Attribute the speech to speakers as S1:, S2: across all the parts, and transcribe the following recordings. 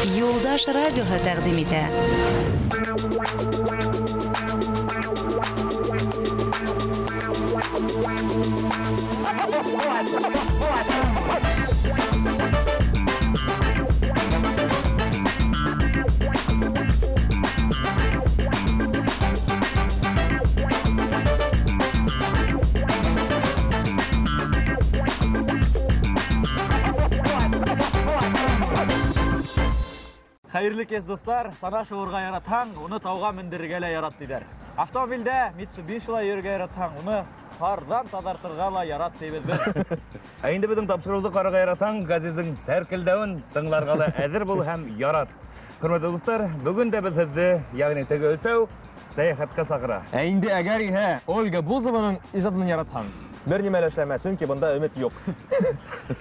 S1: Юлдаш радиоға тәқдим итә.
S2: Хайырлы кез достар, сана шуырға яратаң, оны тауға міндіргелі ярат дейдер. Автомобилде Mitsubishi-ла ерге яратаң, оны қардан тадартырғала ярат дейбізбір.
S3: Әйінді біздің тапшырылды қарыға яратаң, ғазиздің сәркілдәуін тыңларғалы әдір бұл һәм ярат. Құрметті достар, бүгін де біз сізді, яғни тігі өсәу, сәйхатқа сақыра.
S4: Әйінді әгәр иһә Ольга Бузованың ижадын яратаң. Бір немәл эшләмә, сөнки бында өмет юк.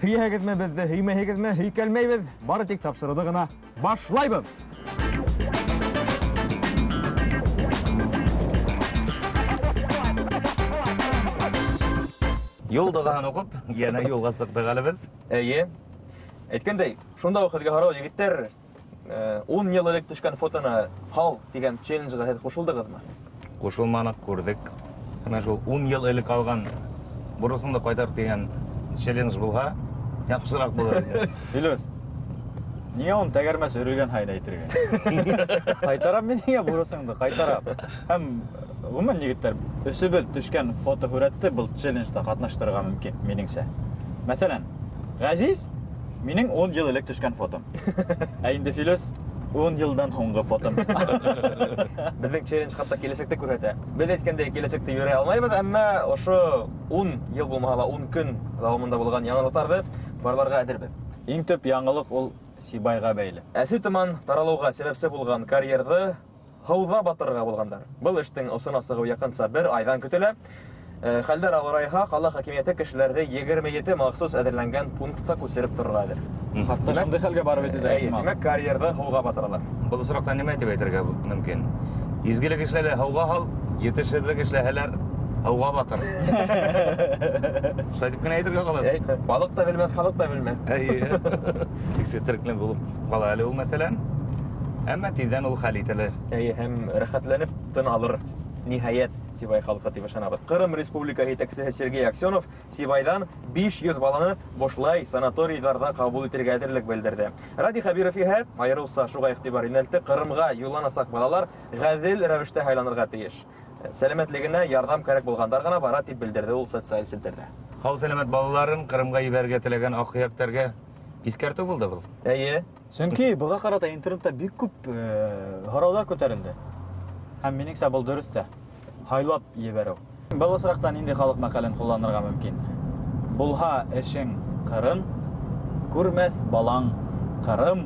S4: Һөйәгезме безде, һөймәһегезме, һөйкәлмәйбез, бары тик тапшырыды гына башлайбыз.
S3: Юлдағын оқып, яна юлға сықтық әлі біз.
S4: Әйе. Әйткәндәй, шунда ук һеҙгә һорау, егеттәр, 10 ел элек төшкән фотоны һал дигән челленджга һеҙ ҡушылдығыҙмы?
S3: Ҡушылманыҡ, күрдек. Һәм шул 10 ел элек алған бурысыңды ҡайтар дигән челлендж булһа, яҡшыраҡ булыр инде.
S2: Билөс, ниңә оны тәгәрмәс өрөлгән һайын әйтергә? Ҡайтарам мен ниңә бурысыңды, ҡайтарам. Һәм ғөмүмән егеттәр, өсөбөҙ төшкән фотоһүрәтте был челленджда ҡатнаштырырға мөмкин, минеңсә. Мәҫәлән, Ғәзиз минең 10 ел элек төшкән фотом. Ә инде Филүс 10 йылдан һуңғы фотом.
S4: Безнең челлендж хатта киләсәктә күрһәтә. Без әйткәндәй киләсәктә йөрә алмайбыз, әммә ошо 10 ел булмаһа да 10 көн дәвамында булган яңалыктарны барларга әдербез.
S2: Иң төп яңылык ул Сибайға бәйле.
S4: Әсе томан таралуга сәбәпсе булган карьерды һыуҙа батырырга булгандар. Был эштең осона сығыу якынса 1 айдан көтөлә. Хәлдәр авырайһа, ҡала хакимиәте кешеләрҙе 27 махсус әҙерләнгән пунктта күсереп торорғадыр.
S2: Хатта шундай хәлгә барып етеү.
S4: Димәк, карьерҙы һыуға батыралар.
S3: Бұл осраҡта нимә тип әйтергә мөмкин? Изгелек эшләлә һыуға һал, етешһеҙлек эшләһәләр һыуға батыр. Шулай дип кенә әйтергә ҡала.
S4: Балыҡ та белмәҫ, халыҡ та белмәҫ.
S3: Тиксе тереклек булып ҡала әле ул мәсәлән. Әммә тиҙҙән ул хәл ителер.
S4: Һәм рәхәтләнеп тын алыр. Ниһайәт, Сибай халҡы тип ышанабыҙ. Ҡырым Республика һитәксеһе Сергей Аксенов Сибайҙан 500 баланы бушлай санаторийҙарҙа ҡабул итергә әҙерлек белдерҙе. Ради Хабиров иһә айырыуса шуға иғтибар йүнәлтте. Ҡырымға юлланасаҡ балалар ғәҙел рәүештә һайланырға тейеш. Сәләмәтлегенә ярҙам кәрәк булғандар ғына бара тип белдерҙе ул социаль селтәрҙә.
S3: Һау сәләмәт балаларын Ҡырымға ебәргә теләгән аҡ-һөйәктәргә искәртеү булды был.
S4: Әйе.
S2: Сөнки быға ҡарата интернетта бик күп һорауҙар күтәрелде. Һәм минеңсә был дөрөҫ тә. Һайлап ебәреү. Был осраҡта ниндәй халыҡ мәҡәлен ҡулланырға мөмкин? Булһа эшең Ҡырым, күрмәҫ балаң Ҡырым.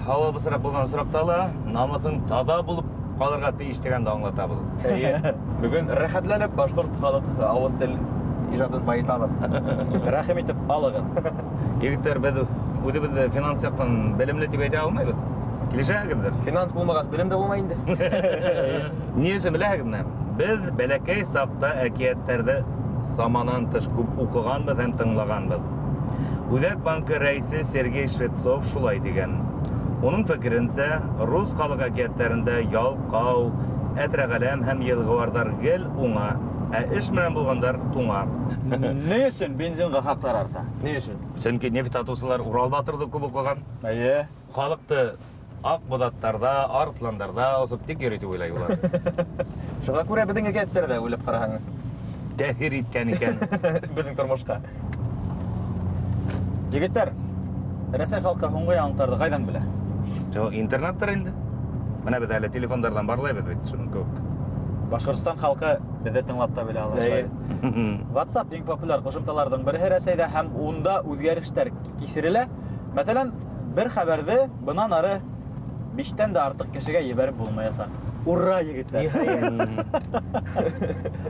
S3: Һауа бысыраҡ булған осраҡта ла намыҫың таҙа булып ҡалырға тейеш дигәнде аңлата был.
S4: Әйе. Бөгөн рәхәтләнеп башҡорт халыҡ ауыҙ тел ижадын байытабыҙ.
S2: Рәхим итеп алығыҙ.
S3: Егеттәр, беҙ үҙебеҙҙе финанс яҡтан белемле тип әйтә алмайбыҙ. Килешәһегеҙҙер?
S4: Финанс булмағас, белем дә булмай инде.
S3: Ни өсөн беләһегеҙме? Беҙ бәләкәй саҡта әкиәттәрҙе саманан тыш күп уҡығанбыҙ һәм тыңлағанбыҙ. Үҙәк банкы рәйесе Сергей Швецов шулай дигән. Уның фекеренсә, рус халыҡ әкиәттәрендә ялҡау, әтрәғәләм һәм йылғыуарҙар гел уңа, ә эш менән булғандар туңа.
S2: Ни өсөн бензинға хаҡтар арта?
S4: Ни өсөн?
S3: Сөнки нефть атыусылар Урал батырҙы күп уҡыған.
S2: Әйе.
S3: Халыҡты аҡ боҙаттарҙа, арыҫландарҙа осоп тик йөрөй тип уйлай улар.
S4: Шуға күрә беҙҙең әкиәттәр ҙә уйлап ҡараһаң.
S3: Тәьҫир иткән икән.
S4: Беҙҙең тормошҡа.
S2: Егеттәр, Рәсәй халҡы һуңғы яңылыҡтарҙы ҡайҙан белә?
S3: Интернеттар инде. Менә беҙ әле телефондарҙан барлайбыҙ бит шуның кеүек.
S2: Башҡортостан халҡы беҙҙе тыңлап та белә ала. WhatsApp иң популяр ҡушымталарҙың береһе Рәсәйҙә һәм унда үҙгәрештәр кисерелә. Мәҫәлән, бер хәбәрҙе бынан ары 5-тән дә артыҡ кешегә ебәреп булмаясаҡ. Ура, егеттәр!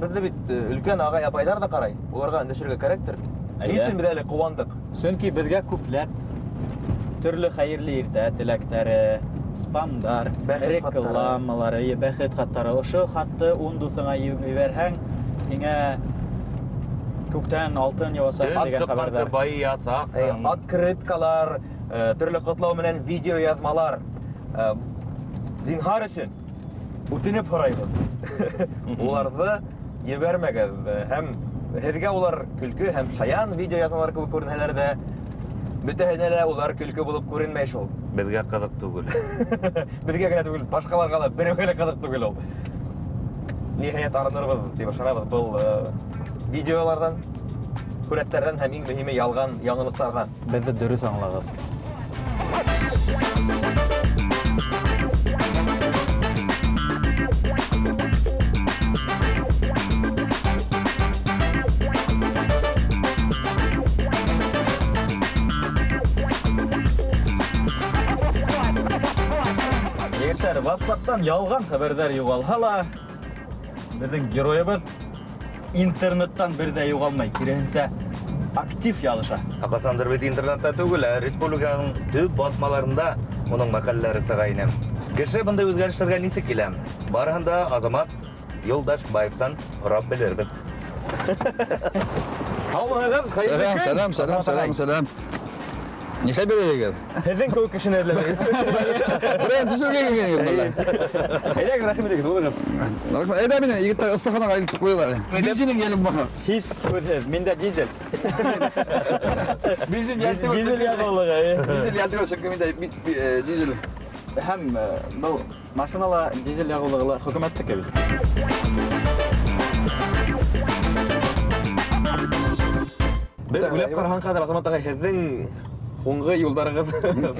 S4: Беҙҙе бит өлкән ағай-апайҙар ҙа ҡарай. Уларға өндәшергә кәрәктер. Ни өсөн беҙ әле ҡыуандык?
S2: Сөнки беҙгә күпләп төрлө хәйерле иртә теләктәре, спамдар, рекламалары, бәхет хаттары. Ошо хатты 10 дуҫыңа ебәрһәң, һиңә күктән алтын яуса дигән хәбәрдә.
S3: Бай ясак.
S4: Открыткалар, төрле котлау менән видео язмалар. Зинһар өчен үтенеп һорайбыз. Уларны ебәрмәгез һәм һезгә улар көлке һәм шаян видео язмалар кебек күренәләр дә бөтәһенә дә улар көлке булып күренмәй шул.
S3: Безгә кызык түгел.
S4: Безгә генә түгел, башкаларга да берәүгә дә кызык түгел ул. Ниһаять арынырбыз дип ышанабыз был видеолардан, һүрәтләрдән һәм иң мөһиме ялган яңалыктардан.
S2: Безне дөрес аңлагыз. Егеттер, WhatsApp-тан ялган хәбәрдар югалһа ла, безнең героебыз интернеттан бер дә югалмай, киресенчә актив языша.
S3: Акасандыр бит интернетта түгел, республиканың төп басмаларында моның мәкаләләре сыгайнам. Кеше бундай үзгәрешләргә нисек киләм? Барыһын да Азамат Юлдашбаевтан сорап белербез.
S5: Selam. Нишләп берегез?
S4: Һеҙҙең кеүек кешене эҙләмәйбеҙ.
S5: Буран төшөргә килгән бала.
S4: Әйдәгеҙ, рәхим итегеҙ, улығыҙ.
S5: Әйдә мине егеттәр остаханаға илтеп куйдылар. Бензинең ялып баһа.
S2: Һис һүҙһеҙ, миндә дизель.
S5: Бензин
S2: Дизель ягылыгы.
S5: Дизель ялтырга сөккән миндә дизель.
S2: Һәм был машинала дизель ягылыгы хөкүмәттеке бит.
S4: Беҙ уйлап ҡараһаң хәҙер, Азамат ағай, һеҙҙең һуңғы юлдарығыҙ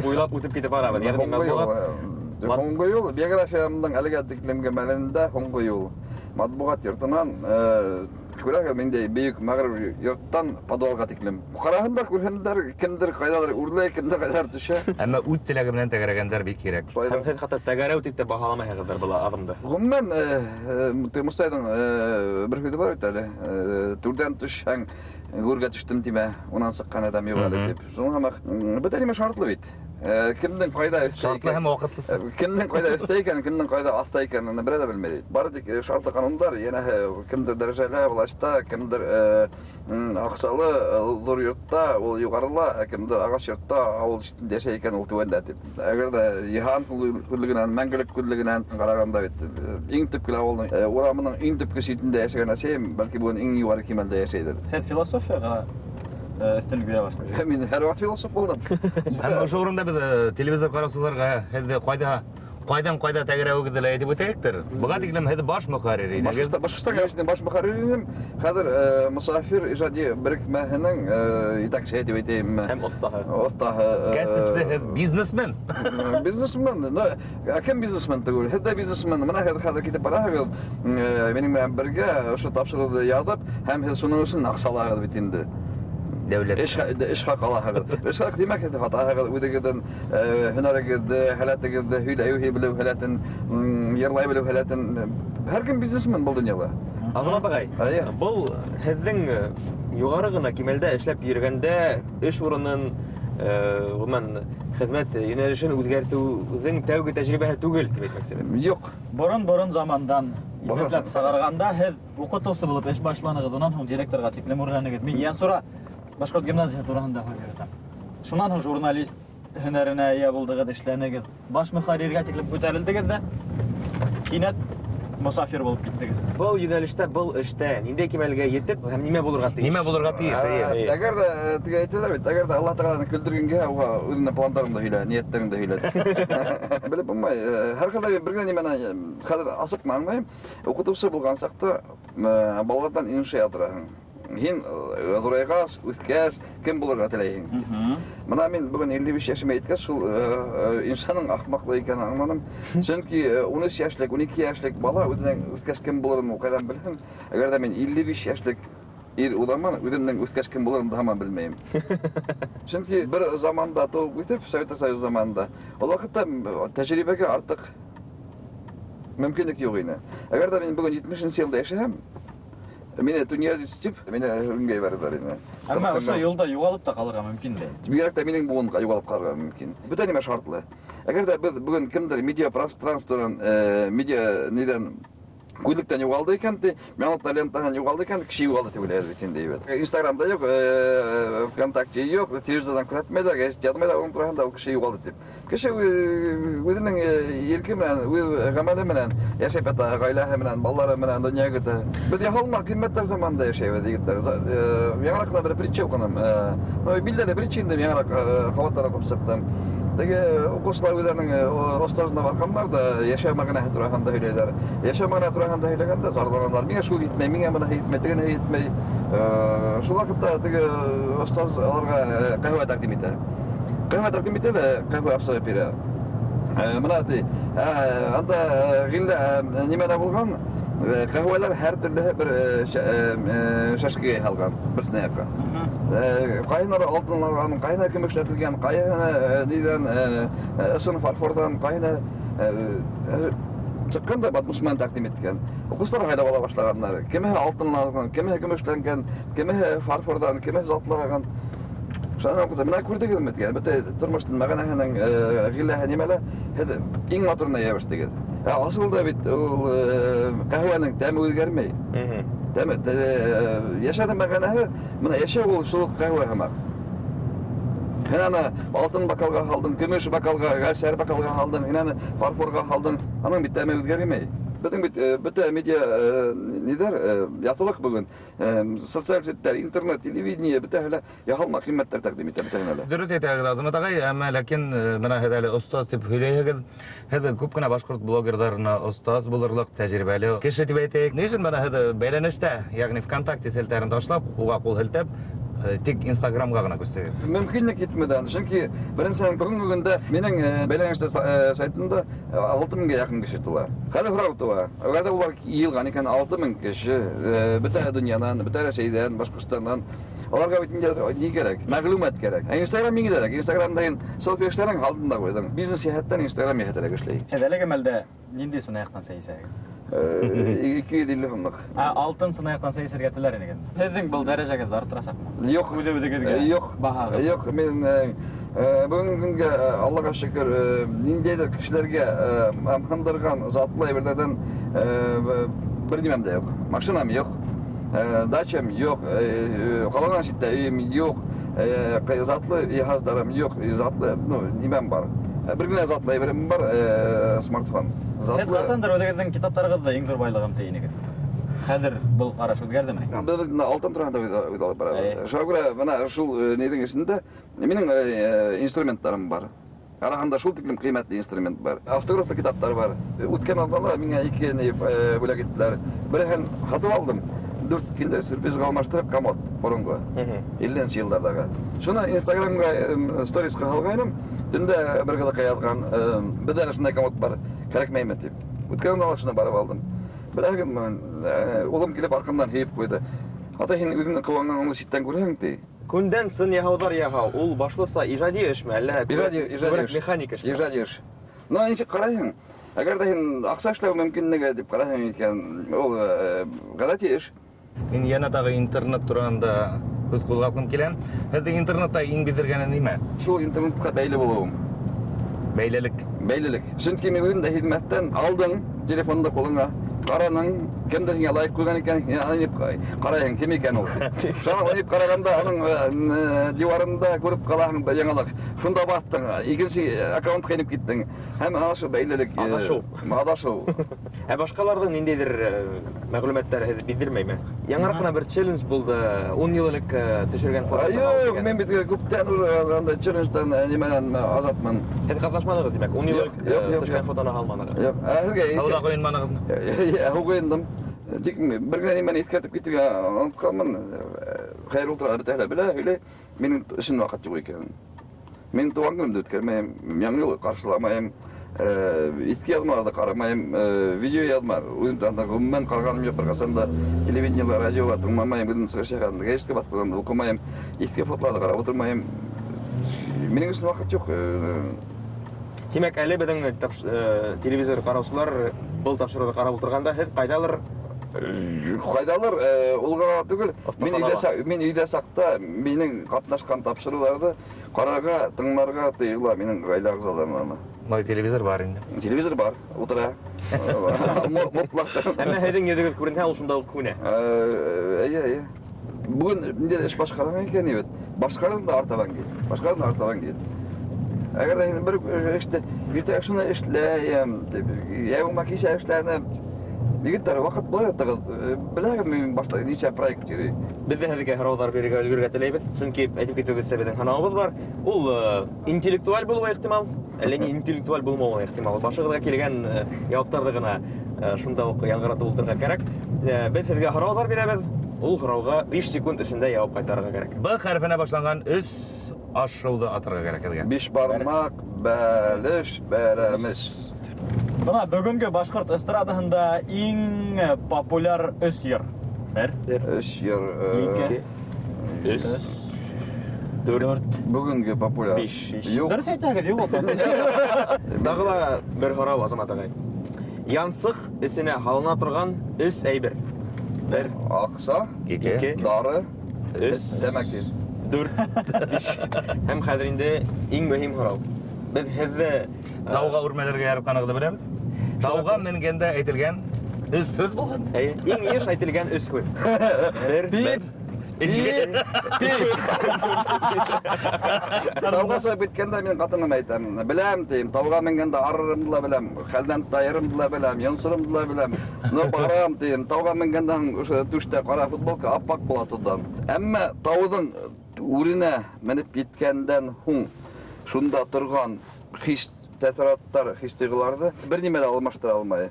S4: буйлап үтеп китеп барабыҙ.
S5: Һуңғы юл биографиямдың әлегә тиклемге мәлендә һуңғы юл. Матбуғат йортонан күрәгеҙ миндәй бейек мәғриб йорттан подвалға тиклем. Ҡараһында күрһендәр, кемдер ҡайҙалыр үрләй, кемдер ҡайҙалыр төшә.
S3: Әммә үҙ теләге менән тәгәрәгәндәр бик кирәк.
S4: Һәм һеҙ хатта тәгәрәү тип тә баһаламайһығыҙҙыр был аҙымды.
S5: Ғөмүмән, Мустайҙың бер һүҙе бар бит әле. Түрҙән төшһәң, гүргә төштөм тимә, унан сыҡҡан адам юҡ әле тип. Шуның һәмәк бөтә нимә шартлы бит. Кемдең ҡайҙа өҫтә
S3: Шартлы һәм ваҡытлысы.
S5: Кемдең ҡайҙа өҫтә икән, кемдең ҡайҙа аҫта икәнен берәү ҙә белмәй. Бары тик шартлы ҡанундар, йәнәһе кемдер дәрәжәлә, власта, кемдер аҡсалы, ҙур йортта, ул юғарыла, кемдер ағас йортта, ауыл ситендә йәшәй икән, ул түбәндә тип. Әгәр дә йыһан күҙлегенән, мәңгелек күҙлегенән ҡарағанда бит, иң төпкө ауылдың урамының иң төпкө ситендә йәшәгән әсәйем, бәлки бүген иң юғары кимәлдә йәшәйҙер.
S2: Һеҙ философияға өҫтөнлөк бирә башлайһығыҙ.
S5: Мин һәр ваҡыт философ булдым.
S3: Һәм ошо урында беҙ телевизор ҡараусыларға һеҙ ҡайҙан ҡайҙа тәгәрәүегеҙҙе лә әйтеп үтәйектер. Быға тиклем һеҙ баш мөхәррир инегеҙ.
S5: Башҡортостан гәзитенең баш мөхәррире инем. Хәҙер Мосафир ижади берекмәһенең етәксеһе дип әйтәйем.
S4: Һәм оҫтаһы.
S3: Кәсепсе һеҙ бизнесмен.
S5: Бизнесмен. Кем бизнесмен түгел? Һеҙ дә бизнесмен. Менә һеҙ хәҙер китеп бараһығыҙ. Минең менән бергә ошо тапшырыуҙы яҙып, һәм һеҙ шуның өсөн аҡсалаһығыҙ бит инде.
S3: Дәүләт.
S5: Эшҡа ҡалаһығыҙ. Эшҡа тимәк, һеҙ хатаһығыҙ үҙегеҙҙең һөнәрегеҙҙе, һәләтегеҙҙе һөйләй белеү һәләтен, йырлай белеү һәләтен. Һәр кем бизнесмен был донъяла.
S4: Азамат ағай, был һеҙҙең юғары ғына кимәлдә эшләп йөрөгәндә эш урынын, ғүмән хеҙмәт йүнәлешен үҙгәртеүҙең тәүге тәжрибәһе түгел тип әйтмәксебеҙ.
S5: Юҡ.
S2: Борон замандан иҫәпләп сығарғанда һеҙ уҡытыусы булып эш башланығыҙ, унан һуң директорға тиклем үрләнегеҙ. Мин Йәнсура Башҡорт гимназияһы тураһында һүҙ йөрөтәм. Шунан һуң журналист һөнәренә эйә булдығыҙ, эшләнегеҙ. Баш мөхәрриргә тиклем күтәрелдегеҙ ҙә кинәт мосафир булып киттегеҙ.
S4: Был йүнәлештә, был эштә ниндәй кимәлгә етеп һәм нимә булырға тейеш?
S3: Нимә булырға тейеш?
S5: Әгәр дә теге әйтәләр бит, әгәр дә Аллаһ Тәғәләне көлдөргәнгә, уға үҙенең пландарыңды һөйлә, ниәттәреңде һөйлә. Белеп булмай, һәр ҡайҙа бер генә нимәне хәҙер асыҡмы аңлайым. Уҡытыусы булған саҡта балаларҙан иншә яҙҙыраһың. Һин ҙурайғас, үҫкәс, кем булырға теләйһең? Мына мин бөгөн 55 йәшемә еткәс, шул инсаның ахмаҡлы икәнен аңланым. Сөнки 13 йәшлек, 12 йәшлек бала үҙенең үҫкәс кем булырын ул ҡайҙан белһен? Әгәр дә мин 55 йәшлек ир уҙаман, үҙемдең үҫкәс кем булырын да һаман белмәйем. Сөнки бер заманда тыуып үҫеп, Совет Союз заманында, ул ваҡытта тәжрибәгә артыҡ мөмкинлек юҡ ине. Әгәр дә мин бөгөн 70-нче йылда йәшәһәм, мине дөнья тип, мине үлемгә ебәрҙеләр ине.
S2: Әммә ошо юлда юғалып та ҡалырға мөмкин дә.
S5: Бигерәк тә минең буын юғалып ҡалырға мөмкин. Бөтә нимә шартлы. Әгәр дә беҙ бөгөн кемдер медиа пространствонан, медиа нидән Көйлектен югалды екен де, мянутта лентадан югалды екен, кіші югалды деп ойлайды бит сенде бит. Инстаграмда жоқ, ВКонтакте жоқ, телевизордан күрәтмейді, газет ядмайды, оның тұрғанда ол кіші югалды деп. Кіші өзінің еркі менен, өз ғамалы менен, яшап ята, ғайлахы менен, баллары менен, дүния көті. Біз яхалма қимметтер заманда яшайбы дегендер. Яңарақына бір притча оқыным. Билдері притча енді яңарақ қабаттан оқып шықтым. Теге оқушылар өздерінің остазына барғандар да яшамағына тұрғанда сөйлейдер. Яшамағына тұрғанда сөйлегенде зарланандар. Меңе шул етмей, меңе мұны етмей, дегені етмей. Шул вақытта теге остаз аларға қахуа тақдим ете. Қахуа тақдим ете де қахуа апсағып бере. Мына дей, анда ғилля немені болған, қахуалар әр түрлі бір шашкеге алған, бір снайаққа. Қайынары алтын алған, қайына көміштетілген, қайына дейден, ышын фарфордан, қайына шыққанда батмұшман тақдим еткен. Оқыстар қайда бала башлағандар. Кемі алтын алған, кемі көміштенген, кемі фарфордан, кемі затлар алған. Шана оқыса, мына көрді келім еткен. Бөте тұрмыштың мағанахының ғилләхі немелі, ең матұрына ебіш деген. Асылда бит қахуаның тәмі өзгермей. Яшадым мағанахы, мына яша ол шылық қахуа хамақ. Хинаны алтын бакалға қалдың, көмеш бакалға, ғалсәр бакалға қалдың, хинаны фарфорға қалдың, аның бит тәмі өзгермей. Біздің бүті медиа недер, ятылық бүгін, социал сеттер, интернет, телевидение, бүті әлі яғалма қимметтер тәқдім етті бүтін әлі.
S3: Дұрыс етәгіз, Азамат ағай, әмі ләкин мына әлі ұстаз деп сөйлейгіз, әді көп кіна башқұрт блогердарына ұстаз болырлық, тәжірибәлі кеші деп әйтейік. Не үшін мына әді бәйләнішті, яғни ВКонтакте селтәрін ташлап, оға қол хілтеп, тек Инстаграмға ғана көстебек.
S5: Мүмкінлік етмеден, чүнки бірінсен бүгінгі күнде менің бәйләнішті сайтында 6000-ге яқын кіші тұла. Қады құрау тұла. Қады олар иылған екен 6000 кіші, бүті дүниянан, бүті Ресейден, Башқұртстаннан. Оларға өтінде не керек? Мәғлумат керек. Инстаграм меңі дәрек. Инстаграмдайын сол перштерін қалдында қойдың. Бизнес ехеттен Инстаграм ехеттерек үшлей.
S2: Әлі мәлді нендей сынаяқтан сәйсәгі?
S5: 250 хымлық.
S2: Алтын сынаяқтан сәйсерге тілер енеген. Әдің бұл дәрежеге артырасақ ма?
S5: Жоқ. Жоқ.
S2: Бағағы?
S5: Жоқ. Мен бүгінгі күнге Аллаға шүкір нендейді кішілерге амандырған затлай бірдерден бір демем де жоқ. Машинам жоқ. Дачам жоқ, қаланан шетте үйім жоқ, затлы ехаздарым жоқ, затлы, немем бар. Бір күнә затлы әйбірім бар, смартфон.
S2: Әд қасандар өдегіздің китаптарғызда ең зор байлығым тейін егіз? Қәдір бұл қараш өтгерді ме?
S5: Бұл алтын тұрғанда өйдалып бар. Шуға көрі, мына шул нейдің ішінде менің инструменттарым бар. Арағанда шул тіклім қиметті инструмент бар. Автографты китаптар бар. Өткен алдала менге екі бөлек еттілер. Біріғін қатып алдым. 4 кинде сюрприз қалмаштырып комод бұрынғы 50 жылдардағы. Шуны Инстаграмға сторисқа қалғайным, түнде бір қылық аялған, бір дәрі шындай комод бар, кәрекмеймін деп. Өткен алдала шуны барып алдым. Бірақ олым келіп арқамдан хейіп қойды. Ата хен өзінің қылғанған оны шеттен көрген дей.
S4: Күнден сын яхаудар яхау, ол башлыса ижади іш ме, әлі механик іш ме?
S5: Ижади іш. Но неше қарайын, әгер де хен ақса ішлеу мүмкіндігі деп қарайын екен, ол ғадати іш.
S3: Мен яна тағы интернет тұрғанда көз қолғалқым келем. Әді интернетта ең бедіргені неме?
S5: Шул интернетқа бәйлі болуым.
S3: Бәйлілік?
S5: Бәйлілік. Шүнтке мен өзімді хидметтен алдың телефонды қолыңа, қараның, кемдеріңе лайық қойған екен, анып қарайын, кем екен ол. Шана анып қарағанда, аның диварында көріп қалағың жаңалық. Шында баттың, екінші аккаунт қайнып кеттің. Әм анашу бәйлілік. Адашу.
S4: Башқалардың нендейдір мәғлуметтері білдірмей ме? Яңарқына бір челлендж болды, 10 елілік түшірген фотодан алды.
S5: Йоқ, мен бітке көптен челленджтен неменен азапмын.
S4: Әді қатнашмадығы демек, 10 елілік түшірген фотоны қалмадығы.
S5: Йоқ,
S3: Тауда қойынманығын?
S5: Қойындым. Тек бір күні мен ескертіп кетуге ұнытқанмын. Қайыр ұлтыра әрі біле, өйле менің үшін уақыт жоқ екен. Мен туған күнімді өткермейм, мен жыл қаршыламайым, итке язмағада қарамайым, видео язма, ғыммен қарғаным жоқ, бір қасанда телевидениялар, радиолар тыңмамайым, өзім сығыр шақанды, ғайшыққа баттығанды оқымайым, итке фотоларды қарап отырмайым. Менің үшін уақыт жоқ.
S4: Демек, әлі бәдің телевизор қараусылар бұл тапшыруды қарап отырғанда, қайдалыр?
S5: Қайдалыр, олға түгіл. Мен үйде сақта, менің қатынашқан тапшыруларды қараға, тыңларға тыйғыла менің ғайла ғызаларына.
S3: Мой телевизор бар инде.
S5: Телевизор бар, утыра. Мотлақтан.
S4: Әмә һеҙҙең йөҙөгөҙ күренһә, ул шунда уҡ күнә.
S5: Әйе. Бүгін инде эш башҡарған икән бит. Башҡарҙым да артабан кит. Әгәр дә һин бер эште иртәгә шуны эшләйем, яума кисә эшләнем. Егеттәр, ваҡыт булай тығыҙ. Беләгеҙ, мин башта нисә проект йөрөй.
S4: Беҙ ҙә һеҙгә һорауҙар бирергә өлгөрөргә теләйбеҙ. Сөнки әйтеп китеүегеҙсә беҙҙең һанауыбыҙ бар. Ул интеллектуаль булыуы ихтимал, әллә ни интеллектуаль булмауы ихтимал. Башығыҙға килгән яуаптарҙы ғына шунда уҡ яңғыратып ултырырға кәрәк. Беҙ һеҙгә һорауҙар бирәбеҙ. Ул һорауға 5 секунд эсендә яуап ҡайтарырға кәрәк.
S3: Б хәрефенә башланган 3 ашшылды атырға кәрәк һеҙгә.
S5: 5 бармаҡ, бәлеш, бәрәмеш.
S2: Бына бүгенге башҡорт эстрадаһында иң популяр 3 йыр.
S5: 3 йыр.
S2: 2, 3, 4.
S5: Бүгенге популяр.
S4: 5.
S2: Дөрөс әйтәгеҙ, юҡ.
S4: Тағы ла бер һорау, Азамат ағай. Янсыҡ эсенә һалына торған 3 әйбер. 1,
S5: Аҡса,
S3: 2,
S5: дары,
S4: 3,
S5: тәмәке.
S4: 4, 5. Һәм хәҙер инде иң мөһим һорау. Беҙ һеҙҙе
S3: тауға үрмәләргә яратҡанығыҙҙы беләбеҙ. Тауға менгәндә әйтелгән 3 һүҙ булған.
S4: Иң йыш әйтелгән 3 һүҙ. 1,
S5: Тауға сығып киткәндә мин ҡатыным әйтәм. Беләм, тием, тауға менгәндә арырымды ла беләм, хәлдән тайырымды ла беләм, йонсырымды ла беләм. Но барам, тием, тауға менгәндә түштә ҡара футболка аппаҡ була туҙҙан. Әммә тауҙың үренә менеп еткәндән һуң шунда торған хис тәьҫораттар, хис-тойғоларҙы бер нимә лә алмаштыра алмай.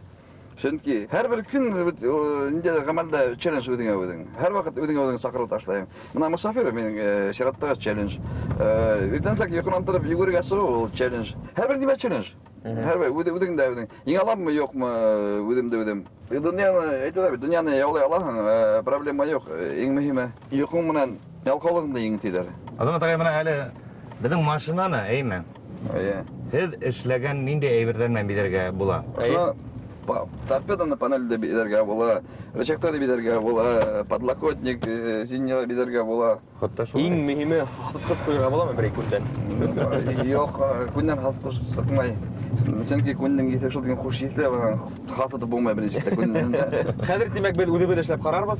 S5: Сөнки һәр бер көн ниндәйҙер ғәмәлдә челлендж үҙеңә. Һәр ваҡыт үҙеңә саҡырыу ташлайым. Мына мосафир минең сираттағы челлендж. Иртәнсәк йоҡонан тороп йүгерергә сығыу ул челлендж. Һәр бер нимә челлендж. Һәр бер үҙеңдә үҙең. Еңә аламмы, юҡмы үҙемде. Донъяны әйтәләр бит, донъяны яулай алаһың, проблема юҡ. Иң мөһиме йоҡоң менән ялҡаулығыңды еңә тиҙәр.
S3: Азамат ағай, бына әле беҙҙең машинаны әйме. Һеҙ эшләгән ниндәй әйберҙәр менән бидәргә була?
S5: Торпеданы панелде бидәргә була, рычагтарҙы бидәргә була, подлокотник, сиденьелар бидәргә була.
S4: Иң мөһиме һатҡыс ҡуйырға буламы берәй күндән?
S5: Юҡ, күндән һатҡыс сыҡмай. Сөнки күндең еҫе шул тиклем хуш еҫле, һатып булмай беренсеһендә күндән.
S4: Хәҙер тимәк беҙ үҙебеҙ эшләп ҡарарбыҙ,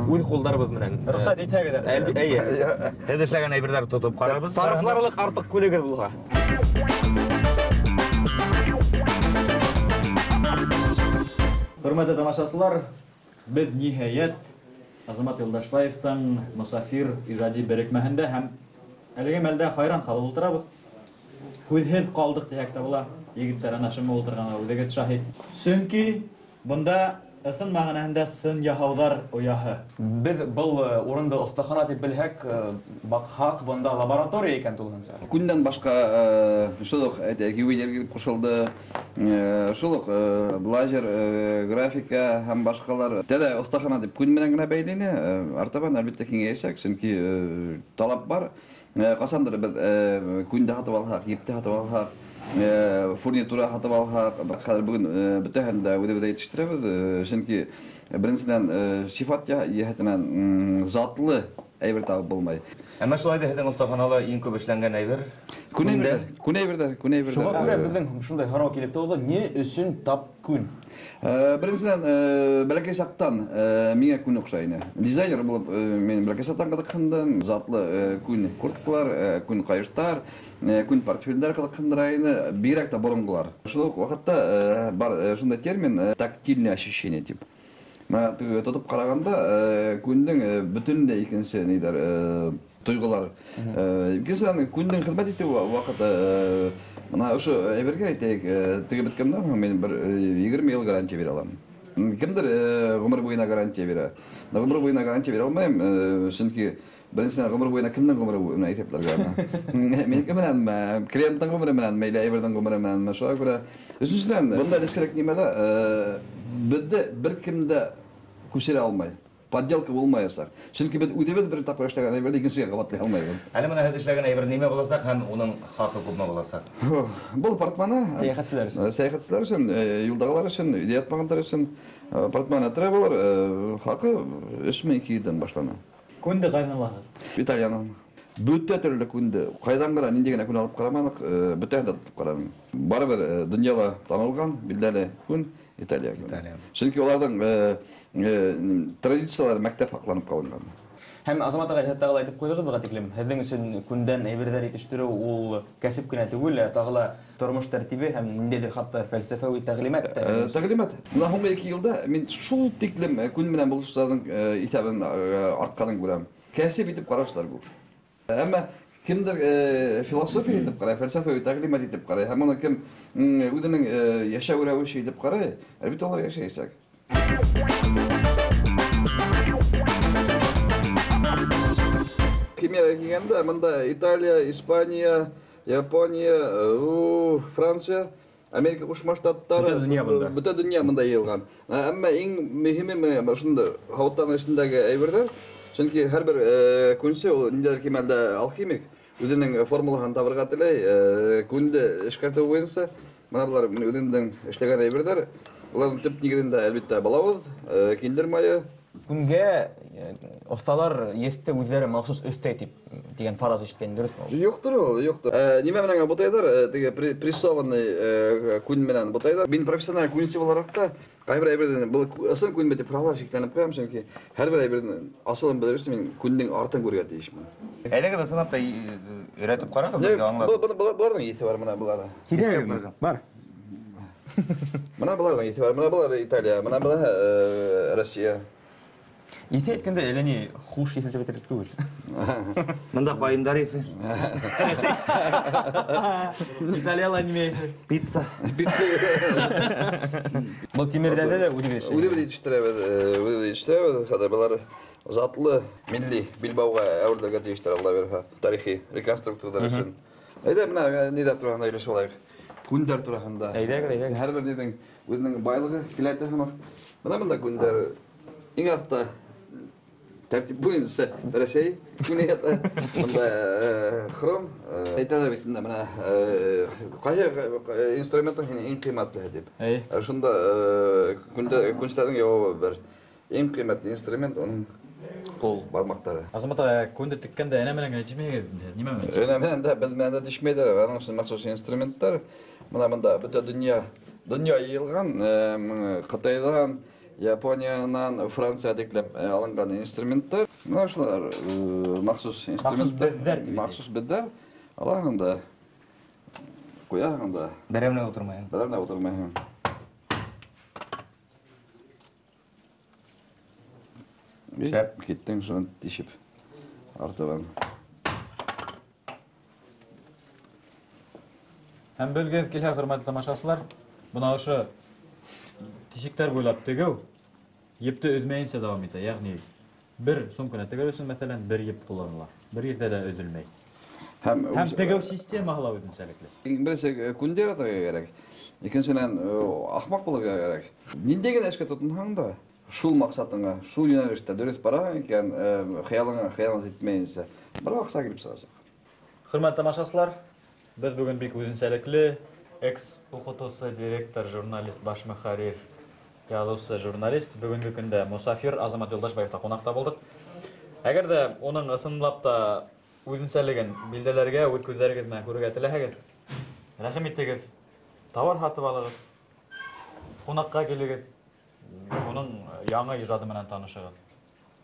S4: үҙ ҡулдарыбыҙ менән.
S2: Рөхсәт итһәгеҙ.
S4: Әйе.
S3: Һеҙ эшләгән әйберҙәр тотоп ҡарарбыҙ.
S4: Сарыфларлыҡ артыҡ күнегеҙ булһа.
S2: Хөрмәтле тамашасылар, беҙ ниһайәт Азамат Юлдашбаевтың Мосафир ижади берекмәһендә һәм әлеге мәлдә хайран ҡалып ултырабыҙ. Һүҙһеҙ ҡалдыҡ тиһәк тә була. Егеттәр ана шуны ултырғанға үҙегеҙ шаһит. Сөнки бында ысын мәғәнәһендә сын яһауҙар ояһы.
S4: Беҙ был урынды оҫтахана дип белһәк, баҡһаҡ, бында лаборатория икән тулыһынса.
S5: Күндән башҡа шул уҡ ювелир ҡушылды, шул уҡ блазер, графика һәм башҡалар. Тәҙә оҫтахана дип күн менән генә бәйле, артабан әлбиттә киңәйәсәк, сөнки талап бар. Ҡасандыр беҙ күндә һатып алһаҡ, ептә һатып алһаҡ, фурнитура һатып алһаҡ, хәҙер бөгөн бөтәһен дә үҙебеҙ етештерәбеҙ, сөнки беренсенән сифат йәһәтенән затлы әйбер табып булмай.
S3: Әммә шулай да һеҙҙең оҫтаханала иң күп эшләнгән әйбер?
S5: Күн әйберҙәр.
S4: Шуға күрә беҙҙең шундай һорау килеп тыуҙы, ни өсөн тап күн?
S5: Беренсенән, бәләкәй саҡтан миңә күн оҡшай ине. Дизайнер булып, мин бәләкәй саҡтан ҡыҙыҡһындым. Затлы күн курткалар, күн ҡайыштар, күн портфелдәр ҡыҙыҡһындыра ине, бигерәк тә боронғолар. Шул уҡ ваҡытта бар шундай термин тактильное ощущение тип. Тотоп ҡарағанда күндең бөтөнләй икенсе нейҙәр тойғолар. Икенсенән, күндең хеҙмәт итеү ваҡыты, мына ошо әйбергә әйтәйек, теге бөткәндән һуң мин бер 20 йыл гарантия бирә алам. Кемдер ғүмер буйына гарантия бирә. Ғүмер буйына гарантия бирә алмайым, сөнки беренсенән ғүмер буйына кемдең ғүмере буйына иҫәпләргә? Минеке менән, клиенттың ғүмере менән, мәйле әйберҙең ғүмере менән, шуға күрә. Өсөнсөнән, бында нескәрәк нимәлә беҙҙе бер кем дә күсерә алмай. Подделка булмаясаҡ. Сөнки беҙ үҙебеҙ бер тапҡыр эшләгән әйберҙе икенсегә ҡабатлай алмайбыҙ.
S3: Әле бына һеҙ эшләгән әйбер нимә буласаҡ һәм уның хаҡы күпме буласаҡ?
S5: Был портманы сәйәхәтселәр өсөн, юлдағылар өсөн, өйҙә ятмағандар өсөн портманы тревелер хаҡы 3200-дән башлана.
S2: Күнде ҡайҙан алаһығыҙ?
S5: Итальянан. Бүтә төрле күнде. Кайдан гына нинди генә күн алып карамадык, бүтән дә тотып карадым. Барыбер дөньяда танылган, билдәле күн Италия. Чөнки аларның традициялары мәктәп хакланып калган.
S4: Һәм Азамат агай хәтта айтып куйдыгыз бу гатиклем. Һезнең өчен күндән әйберләр итештерү ул кәсеп кенә түгел, тагыла тормыш тәртибе һәм ниндидер хатта фәлсәфәви тәгълимат.
S5: Тәгълимат. Менә һуңгы 2 елда мин шул тиклем күн белән булышларның исәбен артканын күрәм. Кәсеп итеп карашлар күп. Әмма кемдер философия итеп карый, фәлсәфәви тәгълимат итеп карый, һәм аны кем үзенең яшәү рәвеше итеп карый, әлбәттә алар яшәячәк. Кемерге килгәндә, монда Италия, Испания, Япония, Франция, Америка Кушма Штаттары, бүтән дөнья монда йыелган. Әмма иң мөһиме шунда хавыттан эчендәге әйберләр, чөнки һәрбер күнсе ул ниндидер кимәлдә алхимик үзенең формуласын табырга теләй, күнде эшкәртү буенча менә булар үзенең эшләгән әйберләр, уларның төп нигезендә әлбәттә балавыз, киндер мае.
S4: Күнгә осталар есте үзләре махсус өстә дип дигән фараз ишеткән дөресме?
S5: Юктыр ул, юктыр. Нимә менән бутайдар, теге прессованный күн менән бутайдар. Мин профессиональ күнче буларак та кайбер әйбердән бу ысын күн бит правилар шикләнеп куям, чөнки һәрбер әйбердән асылын белерсең, мин күннең артын күргә тиешмен.
S3: Әлеге дә санатта өйрәтеп карагыз, аңлап.
S5: Буларның ите бар менә булары.
S4: Бар.
S5: Менә буларның ите бар. Менә булар Италия, менә булар Россия.
S4: Ите әйткәндә әлләни хуш исәтеп бетереп түгел.
S3: Монда кайындар исе.
S4: Италиялар нимә?
S3: Пицца.
S4: Бу тимердән дә үдегеш.
S5: Үдегеш, хәзер булар затлы милли Билбауга әверләргә тиештер, Алла бирһә. Тарихи реконструкторлар өчен. Әйдә менә нидә торган әйлеш булайык. Күндәр турында.
S4: Әйдә.
S5: Һәрбер нидән үзенең байлыгы киләтә һәм менә монда күндәр иң артта тәртип буенча Россия күнәгә монда хром әйтәләр бит менә кайсы инструменттан иң кыйммәтле дип. Шунда күнстәдән яуы бер иң кыйммәтле инструмент onun кол бармактары.
S2: Азамат агай күнде тиккәндә әнә менән генә җимәгә нимә менән?
S5: Әнә менән дә без менән дә тишмәйдер. Аның өчен махсус инструментлар. Монда бөтен дөнья йыелган, Кытайдан, Япониянан, Франция диклеп алынган инструменттар. Менә шулар махсус инструменттар. Махсус бедләр. Аларында куяганда.
S4: Бәрәмне утырмай.
S5: Бәрәмне утырмай. Шәп киттең шуны тишеп артыбан.
S2: Һәм белгән килә хөрмәтле тамашачылар, буна ошо тишектәр буйлап тегәү епте үзмәенчә дәвам итә. Ягъни бер сумканы тегәү өчен мәсәлән бер еп кулланыла. Бер ердә дә өзелмәй. Һәм тегәү системаһы үзенчәлекле.
S5: Берсе күндәр атарга кирәк. Икенчедән ахмак булырга кирәк. Нинди генә эшкә тотынсаң да шул максатыңа, шул юнәлештә дөрес бара икән, хыялыңа хыянат итмәенчә, бер акса килеп сыгасың.
S2: Хөрмәтле тамашачылар, без бүген бик үзенчәлекле экс-укытучы, директор, журналист, баш мөхәррир, язучы, журналист бүгенге көндә мусафир Азамат Юлдашбаевта кунакта булдык. Әгәр дә уның ысынлап та үзенчәлеген билдәләргә, үз күзләрегез белән күрергә теләһәгез, рәхим итегез, товар һатып алыгыз, кунакка килегез. Onun яңа иҗаты менән танышыгыз.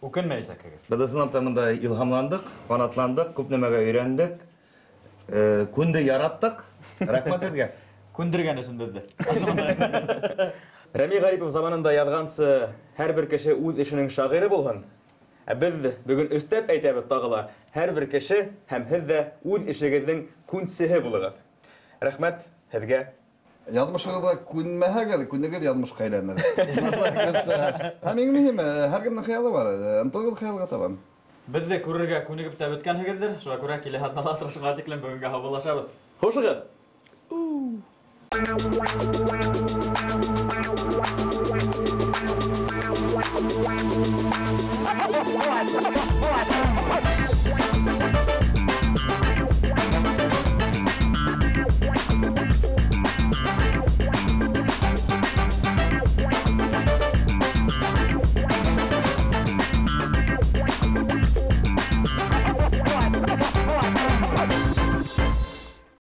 S2: Үкенмәйсәкегез.
S3: Без ысынлап монда илһамландык, канатландык, күп нәмәгә өйрәндек. Күнде яраттык. Рәхмәт сезгә.
S2: Күндергән өчен безне.
S4: Рәми Гарипов заманында язгансы, һәрбер кеше үз эшенең шагыйре булган. Ә без бүген өстәп әйтәбез тагыла, һәрбер кеше һәм һез дә үз эшегезнең күнсеһе булыгыз. Рәхмәт сезгә.
S5: Язмышыгызда күнмәһәгез, күнегез язмышка әйләнер. Һәм иң мөһиме, һәркемнең хыялы бар. Антыгыз хыялга табан.
S2: Без дә күрергә күнегеп тә беткәнһегездер. Шуңа күрә килә хатнала асрашырга тиклем бүгенгә хабарлашабыз. Хушыгыз.